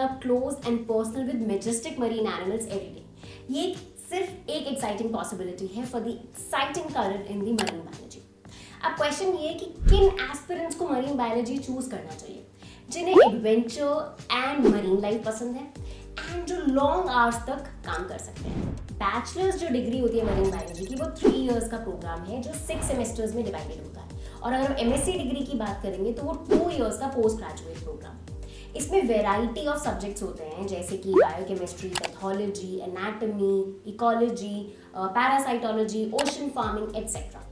up close and personal with majestic marine animals every day. ये सिर्फ एक exciting possibility है for the exciting career in the marine biology. अब question ये है कि किन एस्पिरेंट्स को मरीन बायोलॉजी चूज करना चाहिए, जिन्हें एडवेंचर एंड मरीन लाइफ पसंद है एंड जो लॉन्ग आवर्स तक काम कर सकते हैं। बैचलर्स जो डिग्री होती है मरीन बायोलॉजी की, वो 3 इयर्स का प्रोग्राम है जो 6 सेमेस्टर्स में डिवाइडेड होता है। और अगर हम एमएससी डिग्री की बात करेंगे तो वो 2 इयर्स का पोस्ट ग्रेजुएट प्रोग्राम। इसमें वेराइटी ऑफ सब्जेक्ट्स होते हैं जैसे कि biochemistry, pathology, anatomy, ecology, parasitology, ocean farming etcetera.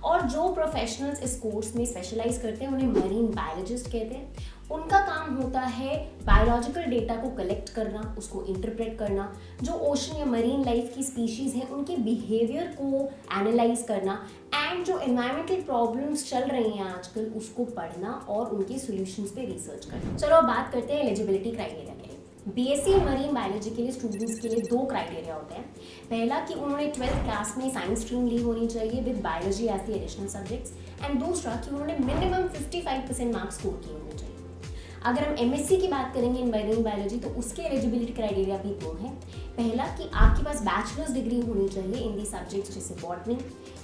और जो प्रोफेशनल्स इस कोर्स में स्पेशलाइज करते हैं उन्हें मरीन बायोलॉजिस्ट कहते हैं। उनका काम होता है बायोलॉजिकल डेटा को कलेक्ट करना, उसको इंटरप्रेट करना, जो ओशन या मरीन लाइफ की स्पीशीज़ हैं उनके बिहेवियर को एनालाइज करना एंड जो एनवायरमेंटल प्रॉब्लम्स चल रही हैं आजकल उसको पढ़ना और उनके सॉल्यूशंस पे रिसर्च करना। चलो अब बात करते हैं एलिजिबिलिटी क्राइटेरिया के लिए। बीएससी मरीन बायोलॉजी के लिए स्टूडेंट्स के लिए 2 क्राइटेरिया होते हैं। पहला कि उन्होंने 12th क्लास में साइंस स्ट्रीम ली होनी चाहिए with biology as the additional subjects, and दूसरा कि उन्होंने मिनिमम 55% मार्क्स स्कोर किए होने चाहिए। अगर हम एमएससी की बात करेंगे इन मरीन बायोलॉजी तो उसके एलिजिबिलिटी क्राइटेरिया भी 2 हैं। पहला कि आपके पास बैचलर्स डिग्री होनी चाहिए इन दी सब्जेक्ट्स जैसे botany,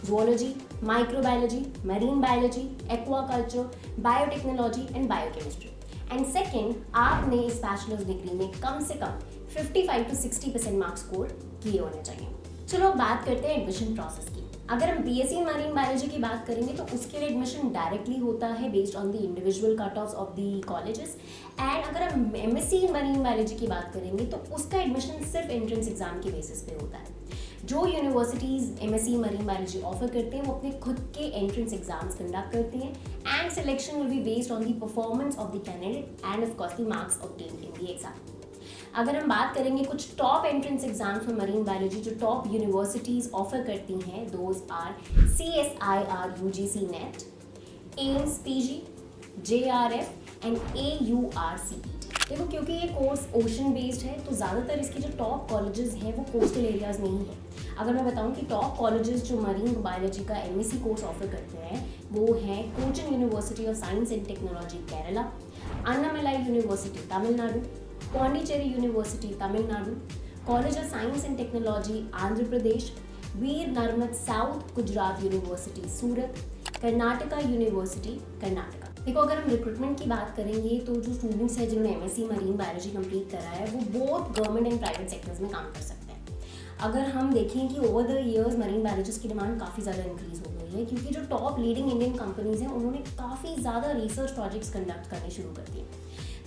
zoology, microbiology, marine biology, aquaculture, biotechnology and biochemistry. And second, आपने इस बैचलर्स डिग्री में कम से कम 55 to 60% मार्क्स स्कोर किए होने चाहिए। चलो बात करते हैं एडमिशन प्रोसेस की। अगर हम बीएससी मरीन बायोलॉजी की बात करेंगे तो उसके लिए एडमिशन डायरेक्टली होता है based on the individual cut off the colleges. And अगर हम एमएससी मरीन बायोलॉजी की बात करेंगे तो उसका एडमिशन सिर्फ एंट्रेंस एग्जाम के बेसिस पे होता है। जो universities MSc marine biology offer करते हैं वो अपने खुद के एंट्रेंस एग्जाम्स कंडक्ट करती हैं and selection will be based on the performance of the candidate and of course the marks obtained in the exam. अगर हम बात करेंगे कुछ top entrance exams for marine biology जो टॉप यूनिवर्सिटीज़ ऑफर करती हैं, those are CSIR UGC NET, AIIMS PG, JRF and AURCET। देखो क्योंकि ये कोर्स ओशन बेस्ड है तो ज़्यादातर इसके जो टॉप कॉलेजेस हैं वो कोस्टल एरियाज़ में ही है। अगर मैं बताऊं कि टॉप कॉलेजेस जो मरीन बायोलॉजी का एमएससी कोर्स ऑफर करते हैं वो हैं Cochin university of science and technology Kerala, Annamalai university Tamil Nadu, Pondicherry university Tamil Nadu, college of science and technology Andhra Pradesh, Veer Narmad south Gujarat university Surat, Karnataka university Karnataka. देखो अगर हम रिक्रूटमेंट की बात करेंगे तो जो स्टूडेंट्स हैं जिन्होंने एमएससी मरीन बायोलॉजी कंप्लीट करा है वो both government and private sectors में काम कर सकते हैं। अगर हम देखें कि over the years marine biologist की डिमांड काफ़ी ज़्यादा इंक्रीज हो गई है क्योंकि जो टॉप लीडिंग इंडियन कंपनीज हैं उन्होंने काफ़ी ज़्यादा रिसर्च प्रोजेक्ट्स कंडक्ट करने शुरू कर दिए।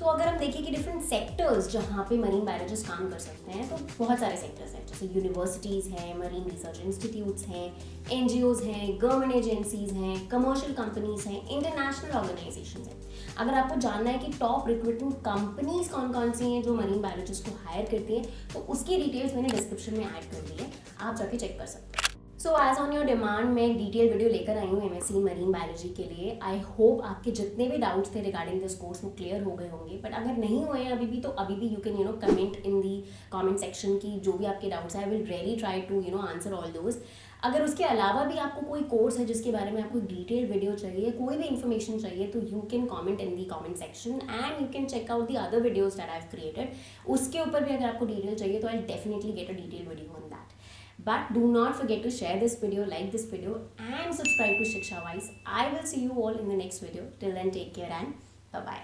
तो अगर हम देखें कि डिफरेंट सेक्टर्स जहाँ पे मरीन बायोलॉजिस्ट काम कर सकते हैं तो बहुत सारे सेक्टर्स हैं जैसे यूनिवर्सिटीज़ हैं, मरीन रिसर्च इंस्टीट्यूट्स हैं, एनजीओज़ हैं, गवर्नमेंट एजेंसीज़ हैं, कमर्शियल कंपनीज हैं, इंटरनेशनल ऑर्गेनाइजेशंस हैं। अगर आपको जानना है कि टॉप रिक्रूटमेंट कंपनीज कौन कौन सी हैं जो मरीन बायोलॉजिस्ट को हायर करती हैं तो उसकी डिटेल्स मैंने डिस्क्रिप्शन में ऐड कर दी है, आप जाके चेक कर सकते हैं। So as on your demand मैं एक डिटेल वीडियो लेकर आई हूँ एमएससी मरीन बायोलॉजी के लिए। आई होप आपके जितने भी डाउट्स थे रिगार्डिंग दिस कोर्स वो क्लियर हो गए होंगे, बट अगर नहीं हुए हैं अभी भी तो अभी भी you can comment in the comment section की जो भी आपके डाउट्स हैं। I will really try to answer all those. अगर उसके अलावा भी आपको कोई कोर्स है जिसके बारे में आपको डिटेल वीडियो चाहिए, कोई भी इन्फॉर्मेशन चाहिए तो you can comment in the comment section and you can check out the other videos that I have created. उसके ऊपर भी अगर आपको डिटेल चाहिए तो I definitely get a detail video on that. But do not forget to share this video, like this video and subscribe to Shiksha Wise. I will see you all in the next video. Till then, take care and bye-bye.